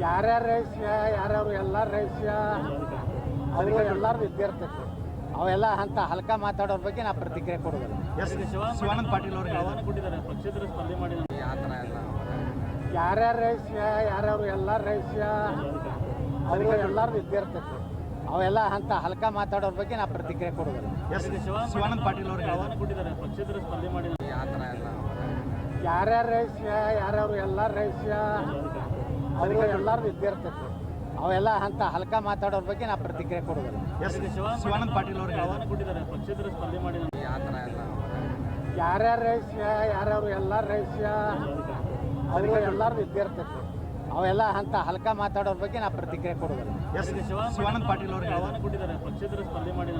ಯಾರ್ಯಾರ ರಹಸ್ಯ ಯಾರ್ಯಾರು ಎಲ್ಲರ ರಹಸ್ಯ ಅವರು ಎಲ್ಲರದು ಇದ್ದೇ ಇರ್ತೈತೆ. ಅವೆಲ್ಲ ಅಂತ ಹಲ್ಕ ಮಾತಾಡೋರ ಬಗ್ಗೆ ನಾ ಪ್ರತಿಕ್ರಿಯೆ ಕೊಡೋದಿಲ್ಲ. ಶಿವಾನಂದ ಪಾಟೀಲ್ ಅವರು ಆಹ್ವಾನ ಕೊಟ್ಟಿದ್ದಾರೆ ಪಕ್ಷೇತರ ಸ್ಪರ್ಧೆ ಮಾಡಿ ಆ ಥರ ಎಲ್ಲ ಯಾರ್ಯಾರ ರಹಸ್ಯ ಯಾರ್ಯಾರು ಎಲ್ಲರ ರಹಸ್ಯ ಅವರು ಎಲ್ಲರದು ಇದ್ದೇ ಇರ್ತೈತೆ. ಅವೆಲ್ಲ ಅಂತ ಹಲ್ಕ ಮಾತಾಡೋರ ಬಗ್ಗೆ ನಾ ಪ್ರತಿಕ್ರಿಯೆ ಕೊಡೋದಿಲ್ಲ. ಶಿವಾನಂದ ಪಾಟೀಲ್ ಅವರು ಆಹ್ವಾನ ಕೊಟ್ಟಿದ್ದಾರೆ ಪಕ್ಷೇತರ ಸ್ಪರ್ಧೆ ಮಾಡಿ ಆ ಥರ ಎಲ್ಲ ಯಾರ್ಯಾರ ರಹಸ್ಯ ಯಾರ್ಯಾರು ಎಲ್ಲರ ರಹಸ್ಯ ಅವರು ಎಲ್ಲರದು ಇದ್ದೇ ಇರ್ತೈತೆ. ಅವೆಲ್ಲ ಅಂತ ಹಲ್ಕ ಮಾತಾಡೋರ ಬಗ್ಗೆ ನಾ ಪ್ರತಿಕ್ರಿಯೆ ಕೊಡೋದಿಲ್ಲ. ಶಿವಾನಂದ ಪಾಟೀಲ್ ಅವರು ಆಹ್ವಾನ ಕೊಟ್ಟಿದ್ದಾರೆ ಪಕ್ಷೇತರ ಸ್ಪರ್ಧೆ ಮಾಡಿ ಆ ಥರ ಎಲ್ಲ ಯಾರ್ಯಾರ ರಹಸ್ಯ ಯಾರ್ಯಾರು ಎಲ್ಲರ ರಹಸ್ಯ ಅವರು ಎಲ್ಲರದು ಇದ್ದೇ ಇರ್ತೈತೆ. ಅವೆಲ್ಲ ಅಂತ ಹಲ್ಕ ಮಾತಾಡೋರ ಬಗ್ಗೆ ನಾ ಪ್ರತಿಕ್ರಿಯೆ ಕೊಡೋದಿಲ್ಲ. ಶಿವಾನಂದ ಪಾಟೀಲ್ ಅವರು ಆಹ್ವಾನ ಕೊಟ್ಟಿದ್ದಾರೆ ಪಕ್ಷೇತರ ಸ್ಪರ್ಧೆ ಮಾಡಿ